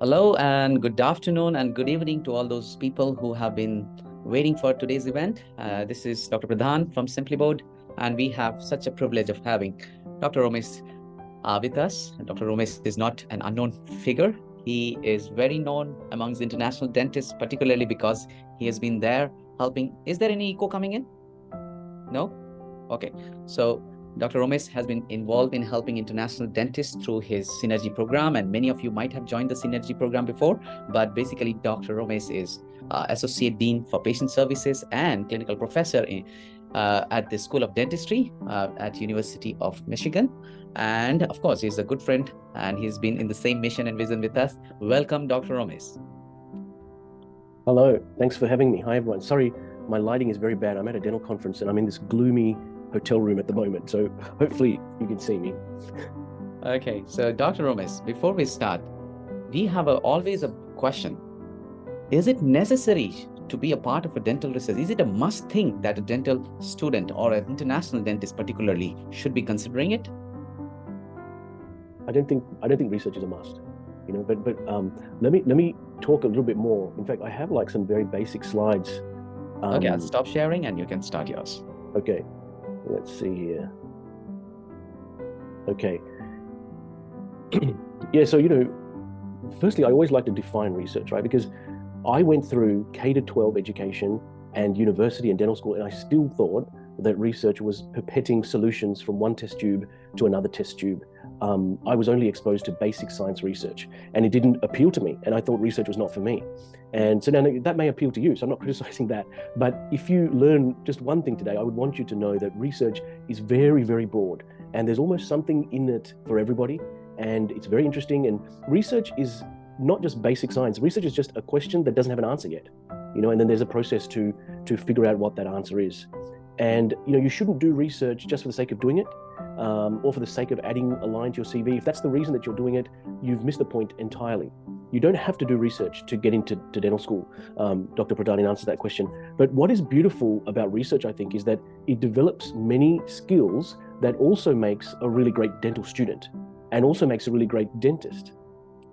Hello and good afternoon and good evening to all those people who have been waiting for today's event. This is Dr. Pradhan from Simpli Board, and we have such a privilege of having Dr. Romesh with us. And Dr. Romesh is not an unknown figure. He is very known amongst international dentists, particularly because he has been there helping. Is there any echo coming in? No? Okay. So Dr. Romesh has been involved in helping international dentists through his Synergy program, and many of you might have joined the Synergy program before, but basically Dr. Romesh is Associate Dean for Patient Services and Clinical Professor at the School of Dentistry at University of Michigan. And of course, he's a good friend and he's been in the same mission and vision with us. Welcome, Dr. Romesh. Hello, thanks for having me. Hi, everyone. Sorry, my lighting is very bad. I'm at a dental conference and I'm in this gloomy hotel room at the moment, so hopefully you can see me. Okay, so Dr. Romesh, before we start, we have always a question. Is it necessary to be a part of a dental research? Is it a must thing that a dental student or an international dentist particularly should be considering it? I don't think research is a must, but let me talk a little bit more. In fact, I have like some very basic slides. Okay, I'll stop sharing and you can start yours. Okay. Let's see here. Okay. Yeah, so, firstly, I always like to define research, right? Because I went through K-12 education and university and dental school, and I still thought that research was pipetting solutions from one test tube to another test tube. I was only exposed to basic science research, and it didn't appeal to me, and I thought research was not for me. And so now that may appeal to you, so I'm not criticizing that. But if you learn just one thing today, I would want you to know that research is very, very broad, and there's almost something in it for everybody, and it's very interesting. And research is not just basic science. Research is just a question that doesn't have an answer yet, and then there's a process to figure out what that answer is. And you shouldn't do research just for the sake of doing it, or for the sake of adding a line to your CV. If that's the reason that you're doing it, you've missed the point entirely. You don't have to do research to get into dental school. Dr. Pradhan answered that question. But what is beautiful about research, I think, is that it develops many skills that also makes a really great dental student and also makes a really great dentist.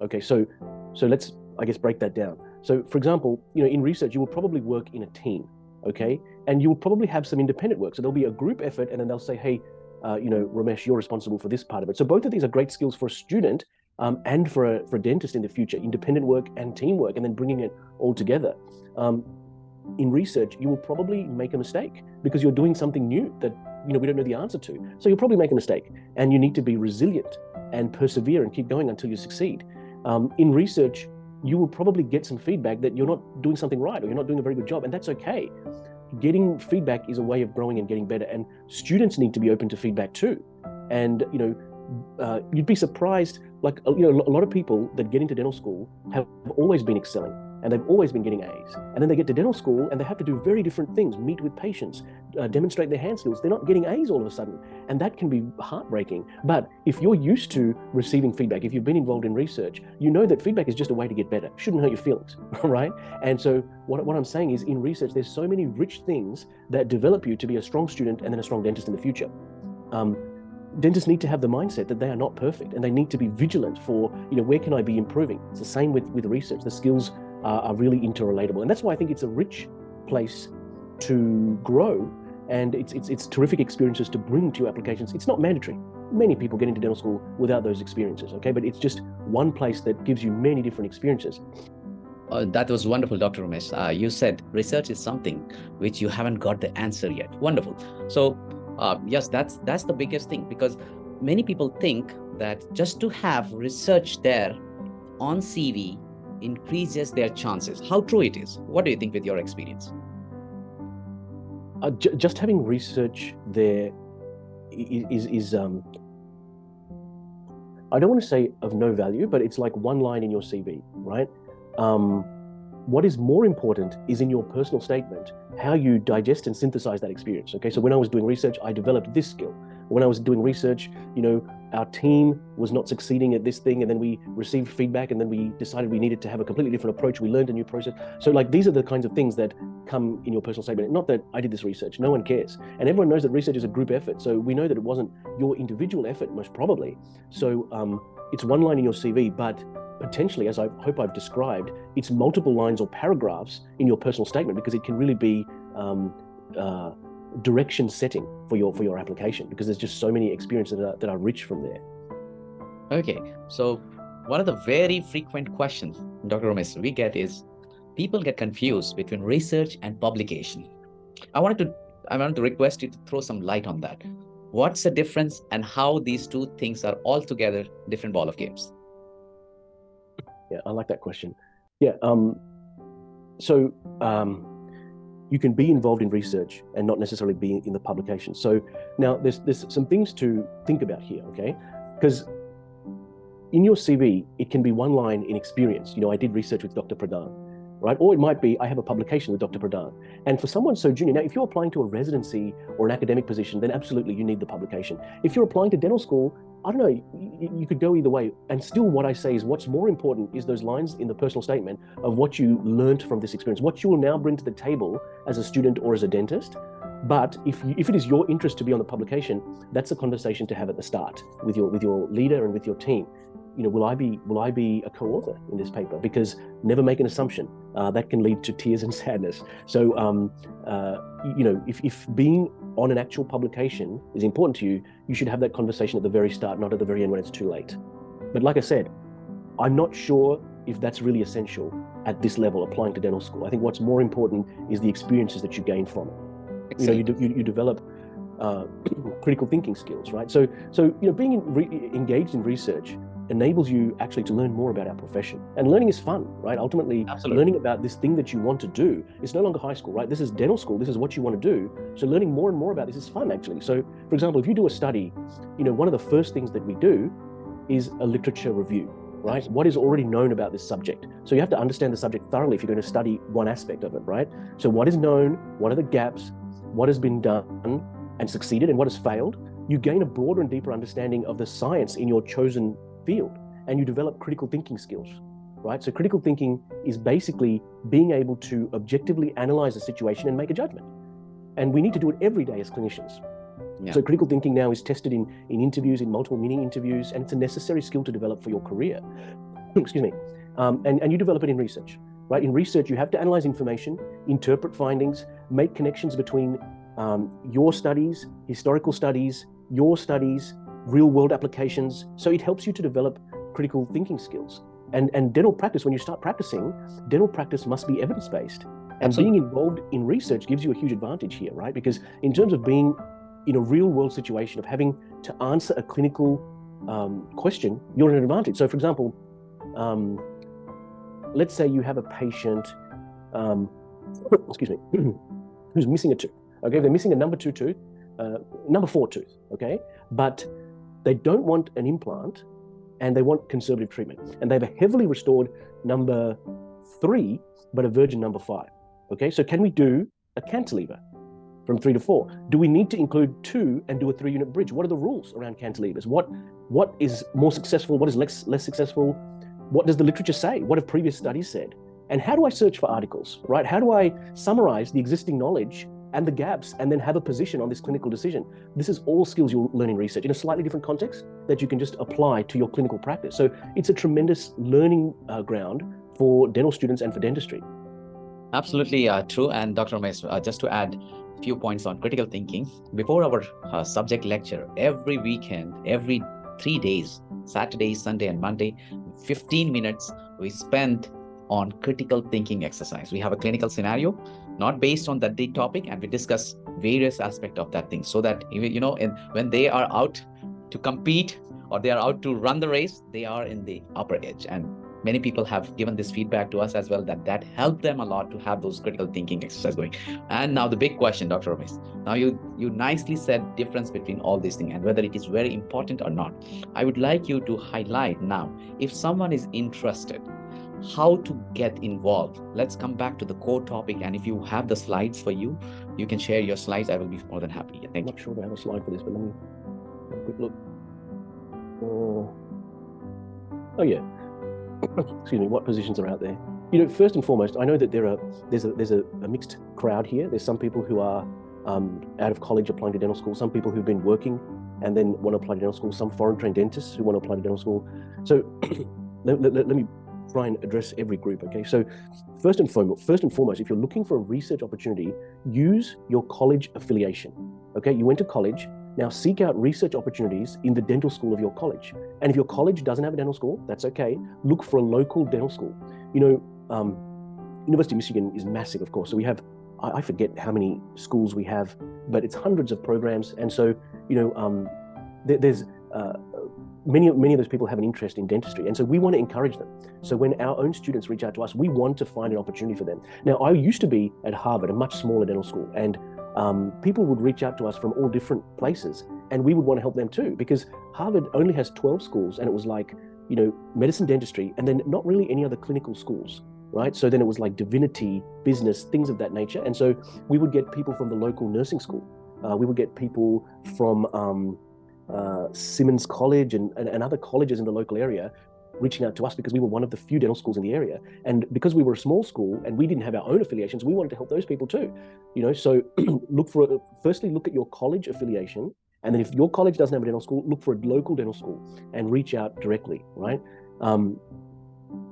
Okay, so let's, I guess, break that down. So, for example, in research, you will probably work in a team, okay? And you will probably have some independent work. So there'll be a group effort, and then they'll say, hey, Romesh, you're responsible for this part of it. So both of these are great skills for a student and for a dentist in the future, independent work and teamwork, and then bringing it all together. In research, you will probably make a mistake because you're doing something new that we don't know the answer to. So you'll probably make a mistake, and you need to be resilient and persevere and keep going until you succeed. In research, you will probably get some feedback that you're not doing something right or you're not doing a very good job, and that's okay. Getting feedback is a way of growing and getting better, and students need to be open to feedback too. And you'd be surprised, like a lot of people that get into dental school have always been excelling and they've always been getting A's, and then they get to dental school and they have to do very different things, meet with patients, demonstrate their hand skills. They're not getting A's all of a sudden, and that can be heartbreaking. But if you're used to receiving feedback, if you've been involved in research, you know that feedback is just a way to get better. Shouldn't hurt your feelings, right? And so what I'm saying is, in research, there's so many rich things that develop you to be a strong student and then a strong dentist in the future. Dentists need to have the mindset that they are not perfect, and they need to be vigilant for, where can I be improving? It's the same with research. The skills are really interrelatable, and that's why I think it's a rich place to grow, and it's terrific experiences to bring to your applications. It's not mandatory. Many people get into dental school without those experiences, okay? But it's just one place that gives you many different experiences. That was wonderful, Dr. Romesh. You said research is something which you haven't got the answer yet. Wonderful. So yes, that's the biggest thing, because many people think that just to have research there on CV increases their chances. How true it is? What do you think with your experience? Just having research there is I don't want to say of no value, but it's like one line in your CV, right? What is more important is in your personal statement, how you digest and synthesize that experience. Okay, so when I was doing research, I developed this skill. When I was doing research, our team was not succeeding at this thing, and then we received feedback, and then we decided we needed to have a completely different approach. We learned a new process. So like, these are the kinds of things that come in your personal statement. Not that I did this research, no one cares. And everyone knows that research is a group effort. So we know that it wasn't your individual effort, most probably. So it's one line in your CV, but potentially, as I hope I've described, it's multiple lines or paragraphs in your personal statement, because it can really be direction setting for your application, because there's just so many experiences that are rich from there. Okay, so one of the very frequent questions, Dr. Romesh, we get is people get confused between research and publication. I wanted to request you to throw some light on that. What's the difference and how these two things are altogether different ball of games? Yeah, I like that question. Yeah, so you can be involved in research and not necessarily be in the publication. So now there's some things to think about here, okay? Because in your CV, it can be one line in experience. I did research with Dr. Pradhan, right? Or it might be, I have a publication with Dr. Pradhan. And for someone so junior, now, if you're applying to a residency or an academic position, then absolutely you need the publication. If you're applying to dental school, I don't know, you could go either way. And still what I say is what's more important is those lines in the personal statement of what you learned from this experience, what you will now bring to the table as a student or as a dentist. But if it is your interest to be on the publication, that's a conversation to have at the start with your leader and with your team. Will I be a co-author in this paper? Because never make an assumption. That can lead to tears and sadness. So, if being on an actual publication is important to you, you should have that conversation at the very start, not at the very end when it's too late. But like I said, I'm not sure if that's really essential at this level, applying to dental school. I think what's more important is the experiences that you gain from it. You develop critical thinking skills, right? So being engaged in research enables you actually to learn more about our profession. And learning is fun, right? Ultimately, Absolutely. Learning about this thing that you want to do, it's no longer high school, right? This is dental school. This is what you want to do. So learning more and more about this is fun, actually. So, for example, if you do a study, one of the first things that we do is a literature review, right? What is already known about this subject? So you have to understand the subject thoroughly if you're going to study one aspect of it, right? So what is known? What are the gaps? What has been done and succeeded, and what has failed? You gain a broader and deeper understanding of the science in your chosen field, and you develop critical thinking skills, right? So critical thinking is basically being able to objectively analyze a situation and make a judgment. And we need to do it every day as clinicians. Yeah. So critical thinking now is tested in interviews, in multiple mini interviews, and it's a necessary skill to develop for your career. Excuse me. And you develop it in research, right? In research, you have to analyze information, interpret findings, make connections between your studies, historical studies, your studies, real-world applications. So it helps you to develop critical thinking skills. And dental practice, when you start practicing, dental practice must be evidence-based. And Absolutely. Being involved in research gives you a huge advantage here, right? Because in terms of being in a real-world situation of having to answer a clinical question, you're at an advantage. So, for example, let's say you have a patient, excuse me, who's missing a tooth. Okay, they're missing a number 4 tooth. Okay, but they don't want an implant, and they want conservative treatment, and they have a heavily restored number 3, but a virgin number 5. Okay, so can we do a cantilever from 3 to 4? Do we need to include 2 and do a 3-unit bridge? What are the rules around cantilevers? What is more successful? What is less successful? What does the literature say? What have previous studies said? And how do I search for articles, right? How do I summarize the existing knowledge and the gaps, and then have a position on this clinical decision? This is all skills you'll learn in research in a slightly different context that you can just apply to your clinical practice. So it's a tremendous learning ground for dental students and for dentistry. Absolutely true. And Dr. Romesh, just to add a few points on critical thinking, before our subject lecture, every weekend, every 3 days, Saturday, Sunday, and Monday, 15 minutes we spend on critical thinking exercise. We have a clinical scenario, not based on that big topic, and we discuss various aspects of that thing, so that when they are out to compete or they are out to run the race, they are in the upper edge. And many people have given this feedback to us as well, that helped them a lot to have those critical thinking exercise going. And now the big question, Dr. Romesh, now you nicely said difference between all these things and whether it is very important or not. I would like you to highlight now, if someone is interested, how to get involved. Let's come back to the core topic, and if you have the slides for you can share your slides. I will be more than happy. Thank you. I'm not sure they have a slide for this, but let me have a quick look. Oh yeah. Excuse me. What positions are out there? First and foremost, I know that there's a mixed crowd here. There's some people who are out of college applying to dental school, some people who've been working and then want to apply to dental school, some foreign trained dentists who want to apply to dental school. So let me try and address every group. Okay, so first and foremost, if you're looking for a research opportunity, use your college affiliation. Okay, you went to college. Now seek out research opportunities in the dental school of your college. And if your college doesn't have a dental school, that's okay. Look for a local dental school. University of Michigan is massive, of course. So we have, I forget how many schools we have, but it's hundreds of programs. And so, there's many of those people have an interest in dentistry. And so we want to encourage them. So when our own students reach out to us, we want to find an opportunity for them. Now, I used to be at Harvard, a much smaller dental school, and people would reach out to us from all different places, and we would want to help them too, because Harvard only has 12 schools, and it was like, medicine, dentistry, and then not really any other clinical schools, right? So then it was like divinity, business, things of that nature. And so we would get people from the local nursing school. We would get people from Simmons College and other colleges in the local area reaching out to us, because we were one of the few dental schools in the area. And because we were a small school and we didn't have our own affiliations, we wanted to help those people too. So firstly, look at your college affiliation. And then if your college doesn't have a dental school, look for a local dental school and reach out directly, right?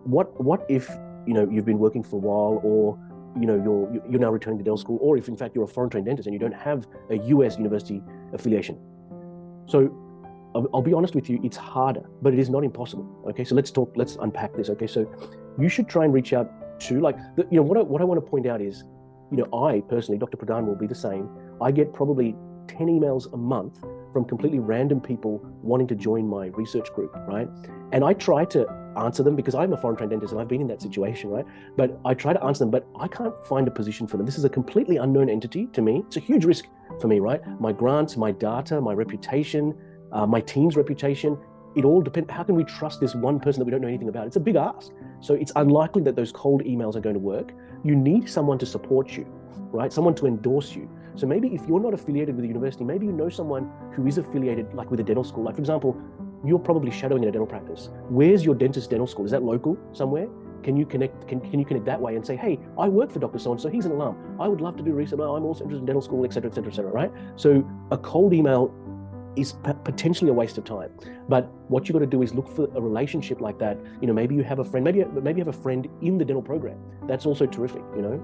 What if, you've been working for a while, or, you're now returning to dental school, or if in fact you're a foreign trained dentist and you don't have a US university affiliation. So I'll be honest with you, it's harder, but it is not impossible. Okay, so let's unpack this. Okay, so you should try and reach out to, what I want to point out is, I personally, Dr. Pradhan will be the same. I get probably 10 emails a month from completely random people wanting to join my research group, right? And I try to answer them because I'm a foreign trained dentist and I've been in that situation, right? But I try to answer them, but I can't find a position for them. This is a completely unknown entity to me. It's a huge risk for me, right? My grants, my data, my reputation, my team's reputation, it all depends. How can we trust this one person that we don't know anything about? It's a big ask. So it's unlikely that those cold emails are going to work. You need someone to support you, right? Someone to endorse you. So maybe if you're not affiliated with a university, maybe you know someone who is affiliated, like with a dental school. Like, for example, you're probably shadowing in a dental practice. Where's your dentist dental school? Is that local somewhere? Can you connect? Can you connect that way and say, hey, I work for Dr. So-and-so, he's an alum. I would love to do research. I'm also interested in dental school, et cetera, et cetera, et cetera, right? So a cold email is potentially a waste of time. But what you got to do is look for a relationship like that. Maybe you have a friend, maybe you have a friend in the dental program. That's also terrific, Yes,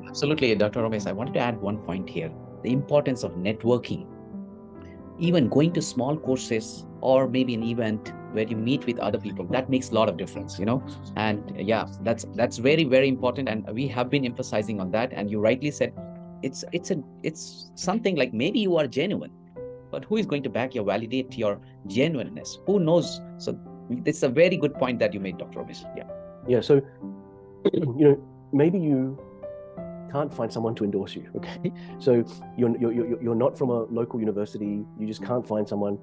absolutely, Dr. Romesh. I wanted to add one point here, the importance of networking. Even going to small courses or maybe an event where you meet with other people, that makes a lot of difference, And yeah, that's very, very important. And we have been emphasizing on that. And you rightly said, it's something like maybe you are genuine, but who is going to validate your genuineness? Who knows? So it's a very good point that you made, Dr. Romesh. Yeah. So, maybe you can't find someone to endorse you. Okay. So you're not from a local university. You just can't find someone.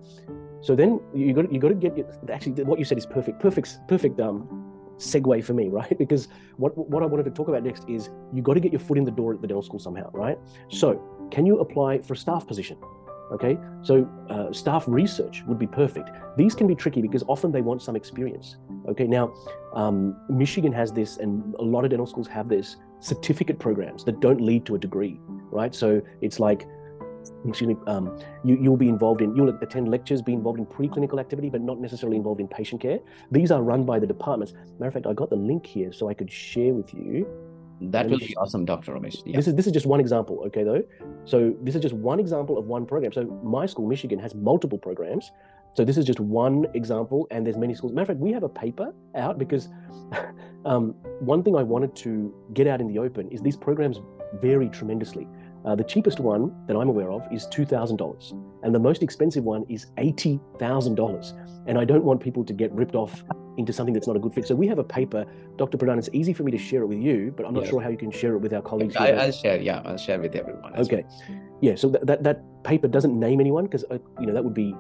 So then you got to get, actually what you said is perfect segue for me, right? Because what I wanted to talk about next is you got to get your foot in the door at the dental school somehow, right? So can you apply for a staff position? Okay, so staff research would be perfect. These can be tricky because often they want some experience. Okay, now Michigan has this, and a lot of dental schools have this, certificate programs that don't lead to a degree, right? So it's like, you'll attend lectures, be involved in preclinical activity, but not necessarily involved in patient care. These are run by the departments. Matter of fact, I got the link here so I could share with you. That will be awesome, Dr. Romesh. Yeah. This is just one example, okay, though? So this is just one example of one program. So my school, Michigan, has multiple programs. So this is just one example, and there's many schools. Matter of fact, we have a paper out because one thing I wanted to get out in the open is these programs vary tremendously. The cheapest one that I'm aware of is $2,000, and the most expensive one is $80,000. And I don't want people to get ripped off into something that's not a good fit. So we have a paper, Dr. Pradhan, it's easy for me to share it with you, but I'm not sure how you can share it with our colleagues. I'll share with everyone. Okay. Well. Yeah, so that paper doesn't name anyone because, that would be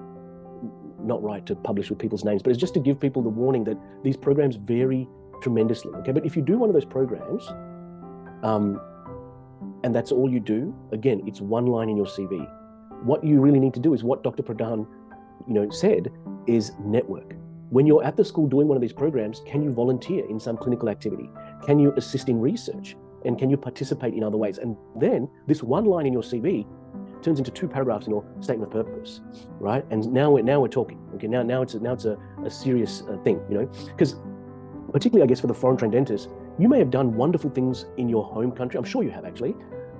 not right to publish with people's names, but it's just to give people the warning that these programs vary tremendously. Okay, but if you do one of those programs, and that's all you do, again, it's one line in your CV. What you really need to do is what Dr. Pradhan, said, is network. When you're at the school doing one of these programs, can you volunteer in some clinical activity? Can you assist in research? And can you participate in other ways? And then this one line in your CV turns into 2 paragraphs in your statement of purpose, right? And now we're talking. Okay, now it's a serious thing, you know, because particularly, I guess, for the foreign trained dentists, you may have done wonderful things in your home country. I'm sure you have, actually.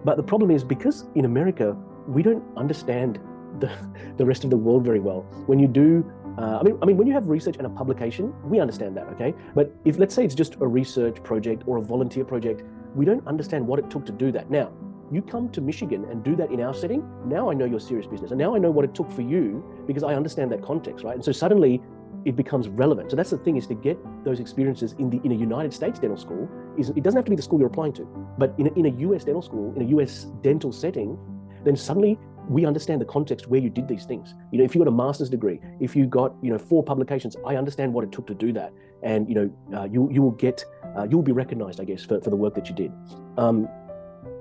But the problem is, because in America, we don't understand the rest of the world very well. When you do, I mean, when you have research and a publication, we understand that, okay? But if, let's say, it's just a research project or a volunteer project, we don't understand what it took to do that. Now, you come to Michigan and do that in our setting, now I know you're serious business. And now I know what it took for you because I understand that context, right? And so suddenly it becomes relevant. So that's the thing, is to get those experiences in a United States dental school. It doesn't have to be the school you're applying to, but in a US dental school, in a US dental setting, then suddenly we understand the context where you did these things. You know, if you got a master's degree, if you got, 4 publications, I understand what it took to do that. And, you'll be recognized, I guess, for the work that you did.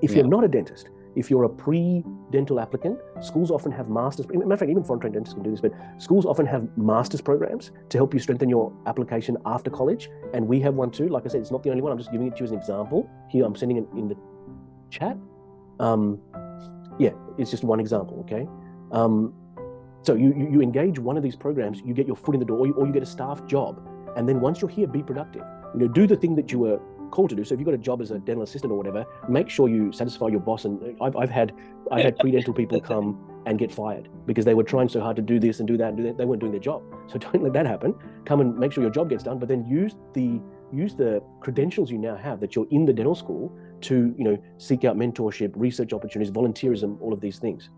If you're not a dentist, if you're a pre-dental applicant, schools often have master's, matter of fact, even foreign trained dentists can do this, but schools often have master's programs to help you strengthen your application after college. And we have one too. Like I said, it's not the only one. I'm just giving it to you as an example. Here, I'm sending it in the chat. It's just one example, okay? So you engage one of these programs, you get your foot in the door, or you get a staff job. And then once you're here, be productive. Do the thing that you were called to do. So if you've got a job as a dental assistant or whatever, make sure you satisfy your boss. And I've had pre-dental people come and get fired because they were trying so hard to do this and do that and do that. They weren't doing their job. So don't let that happen. Come and make sure your job gets done, but then use the credentials you now have that you're in the dental school to seek out mentorship, research opportunities, volunteerism, all of these things.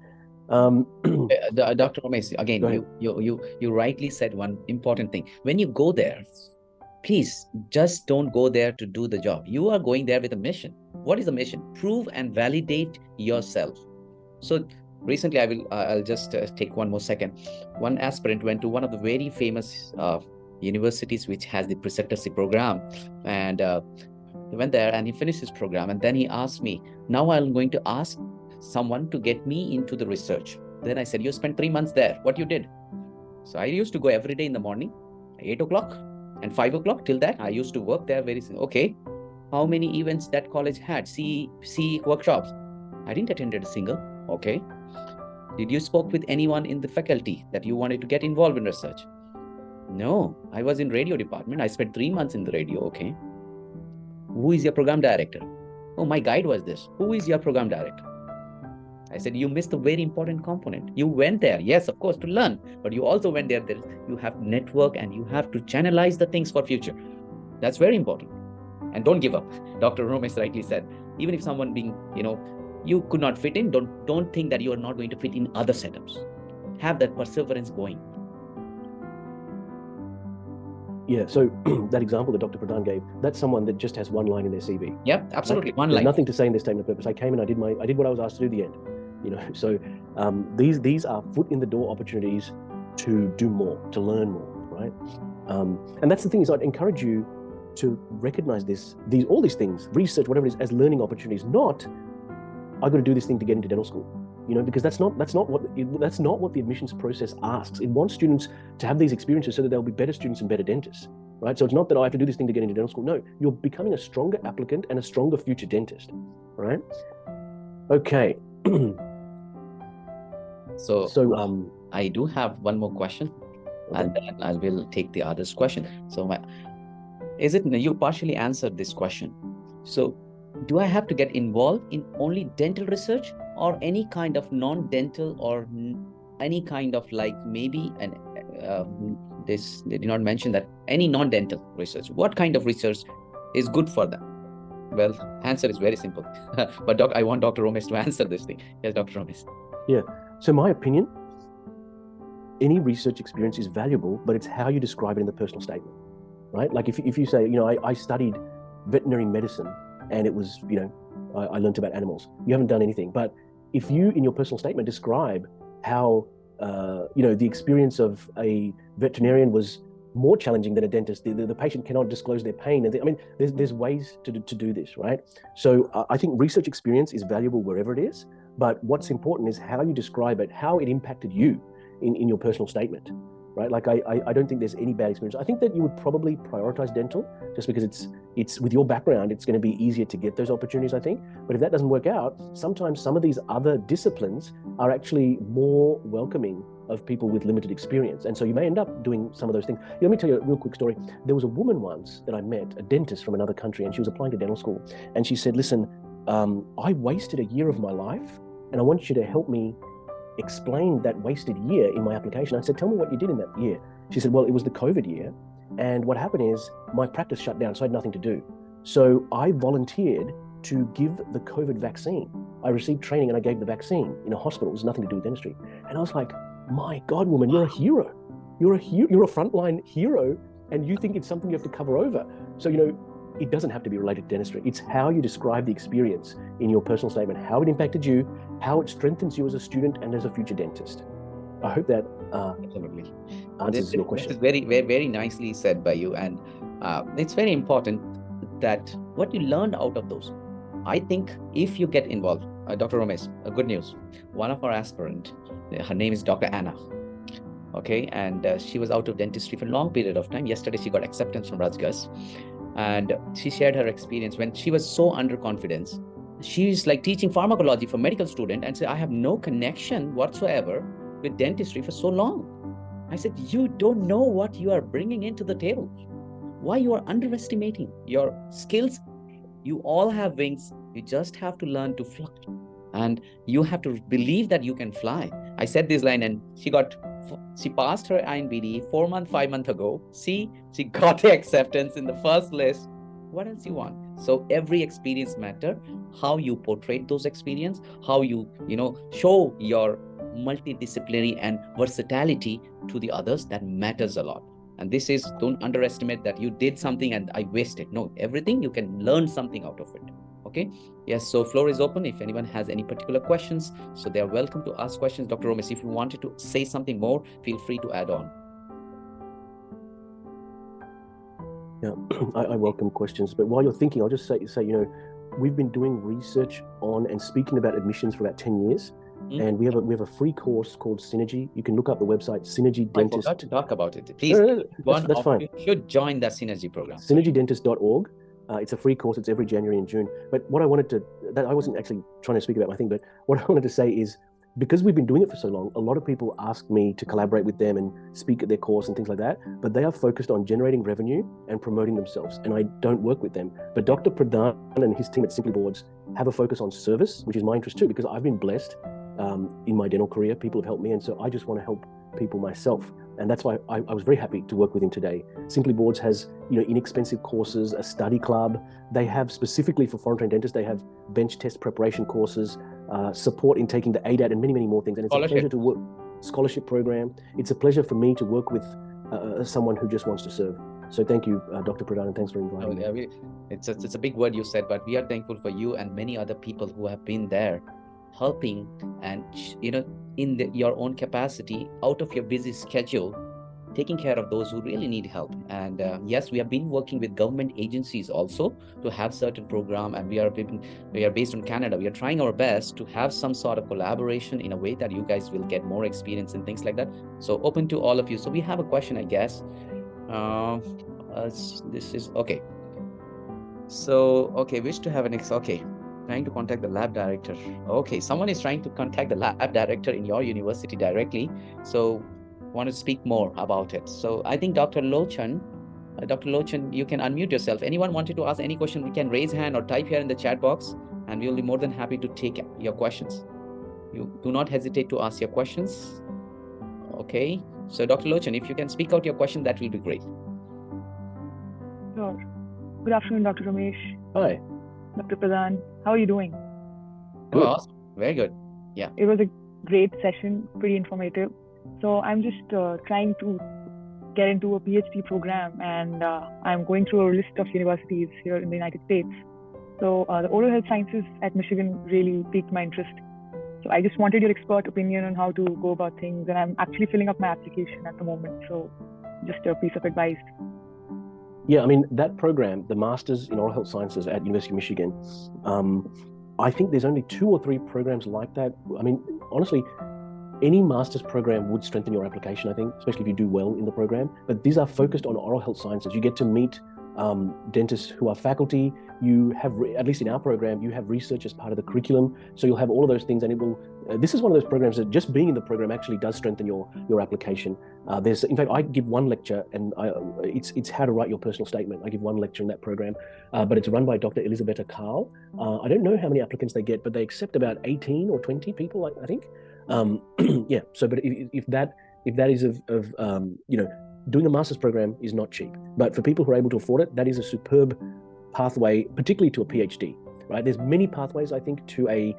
Dr. Romesh, again, you rightly said one important thing. When you go there, please just don't go there to do the job. You are going there with a mission. What is the mission? Prove and validate yourself. So recently, I'll just take one more second. One aspirant went to one of the very famous universities which has the preceptorship program, and he went there and he finished his program, and then he asked me, now I'm going to ask someone to get me into the research. Then I said, you spent 3 months there. What you did? So I used to go every day in the morning, 8 o'clock and 5 o'clock. Till that, I used to work there very soon. Okay. How many events that college had? CE workshops. I didn't attend a single. Okay. Did you spoke with anyone in the faculty that you wanted to get involved in research? No, I was in radio department. I spent 3 months in the radio. Okay. Who is your program director? Oh, my guide was this. Who is your program director? I said, you missed a very important component. You went there, yes, of course, to learn, but you also went there. You have network and you have to channelize the things for future. That's very important. And don't give up. Dr. Romesh rightly said, even if someone being, you could not fit in, don't think that you are not going to fit in other setups. Have that perseverance going. Yeah, so that example that Dr. Pradhan gave, that's someone that just has one line in their CV. Yep, absolutely, one There's line. Nothing to say in their statement of purpose. I came and I did what I was asked to do at the end. So these are foot in the door opportunities to do more, to learn more, right? And that's the thing, is I'd encourage you to recognize all these things, research, whatever it is, as learning opportunities, not I've got to do this thing to get into dental school. Because that's not what the admissions process asks. It wants students to have these experiences so that they'll be better students and better dentists, right? So it's not that I have to do this thing to get into dental school. No, you're becoming a stronger applicant and a stronger future dentist, right? Okay. So I do have one more question, okay, and then I will take the other's question. So you partially answered this question. So do I have to get involved in only dental research, or any kind of non-dental, or any kind of maybe they did not mention that, any non-dental research? What kind of research is good for them? Well, answer is very simple. But I want Dr. Romesh to answer this thing. Yes, Dr. Romesh. Yeah. So my opinion, any research experience is valuable, but it's how you describe it in the personal statement, right? Like if you say, I studied veterinary medicine and it was, I learned about animals. You haven't done anything. But if you, in your personal statement, describe how, the experience of a veterinarian was more challenging than a dentist, the patient cannot disclose their pain. And there's ways to do this, right? So I think research experience is valuable wherever it is, but what's important is how you describe it, how it impacted you in your personal statement. right? Like I don't think there's any bad experience. I think that you would probably prioritize dental just because it's with your background, it's going to be easier to get those opportunities, I think. But if that doesn't work out, sometimes some of these other disciplines are actually more welcoming of people with limited experience. And so you may end up doing some of those things. Let me tell you a real quick story. There was a woman once that I met, a dentist from another country, and she was applying to dental school. And she said, listen, I wasted a year of my life, and I want you to help me explain that wasted year in my application. I said, tell me what you did in that year. She said, well, it was the COVID year. And what happened is my practice shut down, so I had nothing to do. So I volunteered to give the COVID vaccine. I received training and I gave the vaccine in a hospital. It was nothing to do with dentistry. And I was like, my God, woman, you're a hero. You're a frontline hero, and you think it's something you have to cover over. So, it doesn't have to be related to dentistry. It's how you describe the experience in your personal statement, how it impacted you, how it strengthens you as a student and as a future dentist. I hope that absolutely answers your question. This is very, very, very nicely said by you. And it's very important that what you learned out of those. I think if you get involved, Dr. Romesh, good news. One of our aspirant, her name is Dr. Anna. Okay, and she was out of dentistry for a long period of time. Yesterday, she got acceptance from Rajgas. And she shared her experience when she was so underconfident. She's like teaching pharmacology for medical student and said, I have no connection whatsoever with dentistry for so long. I said, you don't know what you are bringing into the table. Why you are underestimating your skills? You all have wings. You just have to learn to fly. And you have to believe that you can fly. I said this line and she passed her INBD 5 months ago. See, she got the acceptance in the first list. What else you want? So every experience matter. How you portray those experience, how you, show your multidisciplinary and versatility to the others, that matters a lot. And this is, don't underestimate that you did something and I wasted. No, everything you can learn something out of it. Okay. Yes. So floor is open. If anyone has any particular questions, so they are welcome to ask questions. Dr. Romesh, if you wanted to say something more, feel free to add on. Yeah, I welcome questions. But while you're thinking, I'll just say, we've been doing research on and speaking about admissions for about 10 years. Mm-hmm. And we have a free course called Synergy. You can look up the website, Synergy Dentist. I forgot to talk about it. Please, that's fine. You should join that Synergy program. Synergydentist.org. It's a free course. It's every January and June. But what I wasn't actually trying to speak about my thing, but what I wanted to say is, because we've been doing it for so long, a lot of people ask me to collaborate with them and speak at their course and things like that, but they are focused on generating revenue and promoting themselves, and I don't work with them. But Dr. Pradhan and his team at Simpli Boards have a focus on service, which is my interest too, because I've been blessed in my dental career. People have helped me, and so I just want to help people myself. And that's why I was very happy to work with him today. Simpli Boards has, inexpensive courses, a study club. They have specifically for foreign trained dentists, they have bench test preparation courses, support in taking the ADAT and many, many more things. And it's a pleasure to work, scholarship program. It's a pleasure for me to work with someone who just wants to serve. So thank you, Dr. Pradhan, and thanks for inviting me. It's a big word you said, but we are thankful for you and many other people who have been there helping and, in your own capacity, out of your busy schedule, taking care of those who really need help. And yes, we have been working with government agencies also to have certain program, and we are based on Canada. We are trying our best to have some sort of collaboration in a way that you guys will get more experience and things like that. So open to all of you. So we have a question, I guess. This is okay. So, okay, wish to have an trying to contact the lab director. Okay, someone is trying to contact the lab director in your university directly. So want to speak more about it. So I think Dr. Lochan, you can unmute yourself. Anyone wanted to ask any question, we can raise hand or type here in the chat box, and we'll be more than happy to take your questions. You do not hesitate to ask your questions. Okay, so Dr. Lochan, if you can speak out your question, that will be great. Sure. Good afternoon, Dr. Romesh. Hi. Dr. Pradhan, how are you doing? Good. Oh, awesome. Very good. Yeah. It was a great session, pretty informative. So I'm just trying to get into a PhD program, and I'm going through a list of universities here in the United States. So the oral health sciences at Michigan really piqued my interest. So I just wanted your expert opinion on how to go about things, and I'm actually filling up my application at the moment. So just a piece of advice. Yeah, I mean, that program, the Masters in Oral Health Sciences at University of Michigan, I think there's only 2 or 3 programs like that. I mean, honestly, any master's program would strengthen your application, I think, especially if you do well in the program. But these are focused on oral health sciences. You get to meet dentists who are faculty. You have, at least in our program, you have research as part of the curriculum. So you'll have all of those things, and it will. This is one of those programs that just being in the program actually does strengthen your application. In fact, I give one lecture, and it's how to write your personal statement. I give one lecture in that program, but it's run by Dr. Elisabetta Karl. I don't know how many applicants they get, but they accept about 18 or 20 people, I think. Yeah. So, but if that is doing a master's program is not cheap, but for people who are able to afford it, that is a superb pathway, particularly to a PhD, right? There's many pathways, I think, to a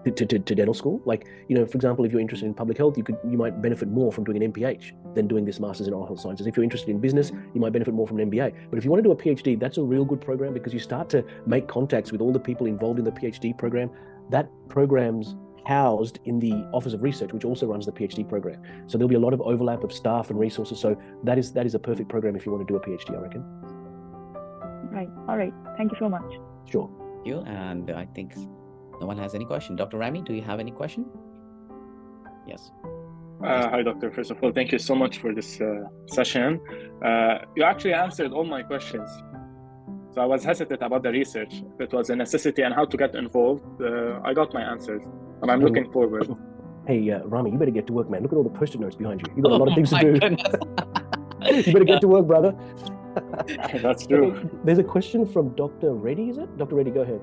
to dental school. Like, for example, if you're interested in public health, you might benefit more from doing an MPH than doing this master's in oral health sciences. If you're interested in business, you might benefit more from an MBA. But if you want to do a PhD, that's a real good program, because you start to make contacts with all the people involved in the PhD program. That program's housed in the Office of Research, which also runs the PhD program. So there'll be a lot of overlap of staff and resources. So that is a perfect program if you want to do a PhD, I reckon. Right. All right. Thank you so much. Sure. Thank you. And I think no one has any question. Dr. Rami, do you have any question? Yes. Hi, Doctor. First of all, thank you so much for this session. You actually answered all my questions. So I was hesitant about the research. If it was a necessity and how to get involved. I got my answers, and I'm looking forward. Hey, Rami, you better get to work, man. Look at all the Post-it notes behind you. You've got a lot of things to do. You better get to work, brother. That's true. Okay, there's a question from Dr. Reddy, is it? Dr. Reddy, go ahead.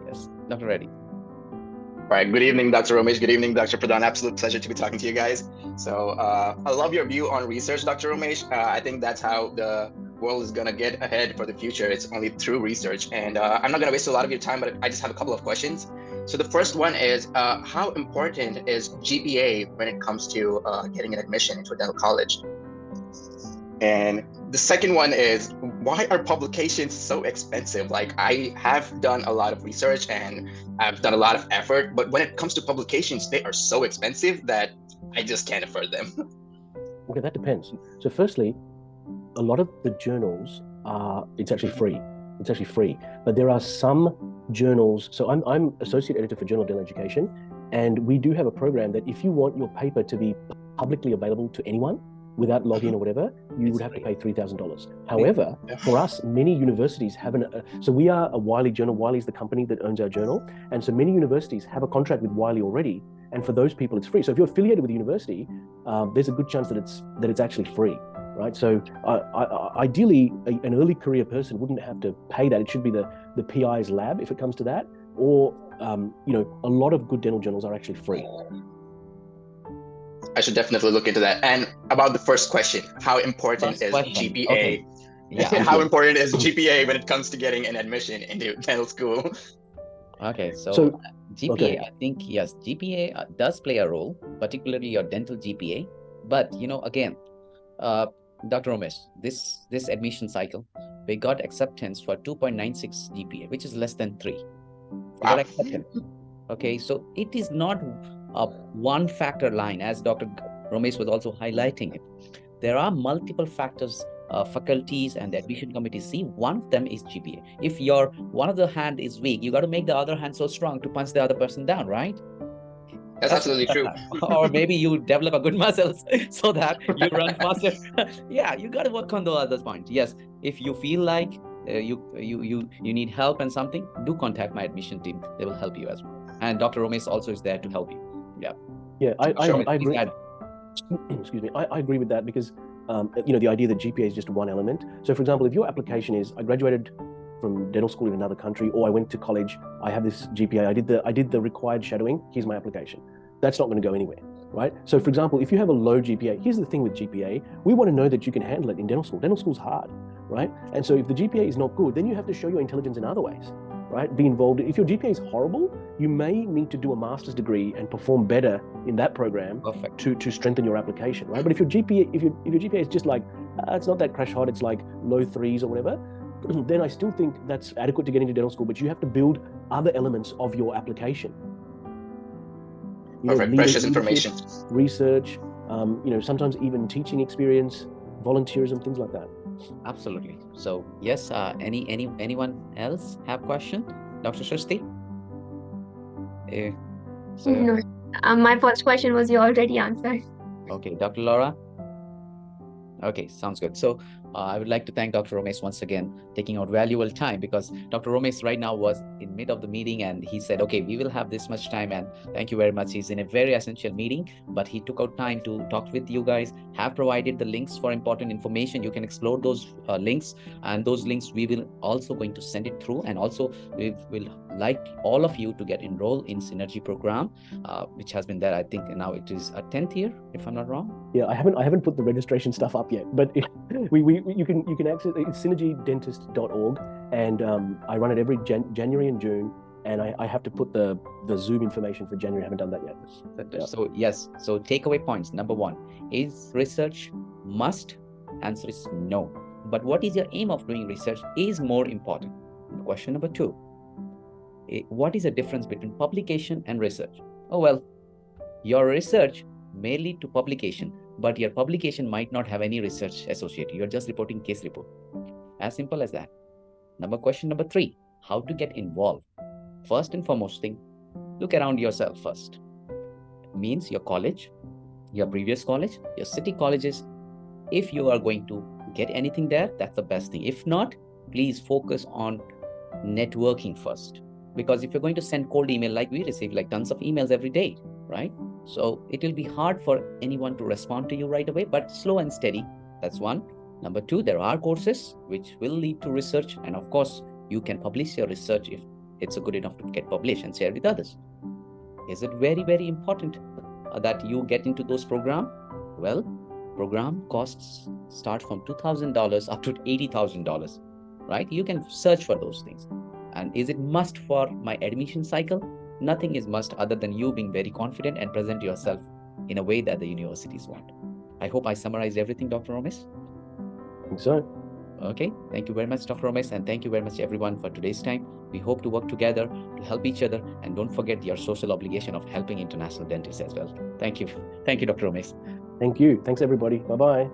Yes, Dr. Reddy. All right. Good evening, Dr. Romesh. Good evening, Dr. Pradhan. Absolute pleasure to be talking to you guys. So I love your view on research, Dr. Romesh. I think that's how the world is going to get ahead for the future. It's only through research. And I'm not going to waste a lot of your time, but I just have a couple of questions. So the first one is, how important is GPA when it comes to getting an admission into a dental college? And the second one is, why are publications so expensive? Like, I have done a lot of research and I've done a lot of effort, but when it comes to publications, they are so expensive that I just can't afford them. Okay, that depends. So firstly, a lot of the journals it's actually free. It's actually free, but there are some journals. So I'm associate editor for Journal of Dental Education, and we do have a program that if you want your paper to be publicly available to anyone, without login or whatever, you would have to pay $3,000. However, for us, many universities have so we are a Wiley journal. Wiley is the company that owns our journal. And so many universities have a contract with Wiley already. And for those people, it's free. So if you're affiliated with a university, there's a good chance that it's actually free, right? So ideally, an early career person wouldn't have to pay that. It should be the PI's lab if it comes to that. Or, a lot of good dental journals are actually free. I should definitely look into that. And about the first question, how important is GPA? Okay. Yeah. How important is GPA when it comes to getting an admission into dental school? Okay, so GPA, okay. I think, yes, GPA does play a role, particularly your dental GPA. But, again, Dr. Romesh, this admission cycle, we got acceptance for 2.96 GPA, which is less than 3. We got acceptance. Okay, so it is not a one factor line, as Dr. Romesh was also highlighting it. There are multiple factors faculties and the admission committee see. One of them is GPA. If your one of the hand is weak, you got to make the other hand so strong to punch the other person down, right? That's absolutely true. Or maybe you develop a good muscles so that you run faster. Yeah, you got to work on the other point. Yes, if you feel like you need help and something, do contact my admission team. They will help you as well. And Dr. Romesh also is there to help you. Yeah. Yeah, I agree. Excuse me. I agree with that because the idea that GPA is just one element. So, for example, if your application is I graduated from dental school in another country, or I went to college, I have this GPA, I did the required shadowing, here's my application. That's not going to go anywhere, right? So, for example, if you have a low GPA, here's the thing with GPA, we want to know that you can handle it in dental school. Dental school's hard, right? And so if the GPA is not good, then you have to show your intelligence in other ways, right? Be involved. If your GPA is horrible, you may need to do a master's degree and perform better in that program to strengthen your application, right? But if your GPA is just like, it's not that crash hot, it's like low 3s or whatever, then I still think that's adequate to get into dental school, but you have to build other elements of your application. Precious information. Research, sometimes even teaching experience, volunteerism, things like that. Absolutely. So yes, anyone else have question? Dr. Srishti? No, My first question was you already answered. Okay, Dr. Laura? Okay, sounds good. So I would like to thank Dr. Romesh once again, taking out valuable time, because Dr. Romesh right now was in mid of the meeting and he said, okay, we will have this much time, and thank you very much. He's in a very essential meeting, but he took out time to talk with you guys, have provided the links for important information. You can explore those links, and those links we will also going to send it through. And also we will like all of you to get enrolled in Synergy program, which has been there. I think now it is a 10th year, if I'm not wrong. Yeah, I haven't put the registration stuff up yet, but you can access it's synergydentist.org, and I run it every January and June, and I have to put the Zoom information for January. I haven't done that yet. Yeah. So yes, so takeaway points. Number one, is research must? Answer is no. But what is your aim of doing research is more important. Question number two, what is the difference between publication and research? Oh, well, your research may lead to publication, but your publication might not have any research associated. You're just reporting case report. As simple as that. Question number three, how to get involved? First and foremost thing, look around yourself first. Means your college, your previous college, your city colleges. If you are going to get anything there, that's the best thing. If not, please focus on networking first. Because if you're going to send cold email like we receive, like tons of emails every day, right? So it will be hard for anyone to respond to you right away, but slow and steady. That's one. Number two, there are courses which will lead to research. And of course, you can publish your research if it's good enough to get published and share with others. Is it very, very important that you get into those programs? Well, program costs start from $2,000 up to $80,000, right? You can search for those things. And is it must for my admission cycle? Nothing is must other than you being very confident and present yourself in a way that the universities want. I hope I summarized everything, Dr. Romesh. I think so. Okay, thank you very much, Dr. Romesh, and thank you very much, everyone, for today's time. We hope to work together to help each other, and don't forget your social obligation of helping international dentists as well. Thank you. Thank you, Dr. Romesh. Thank you. Thanks, everybody. Bye-bye.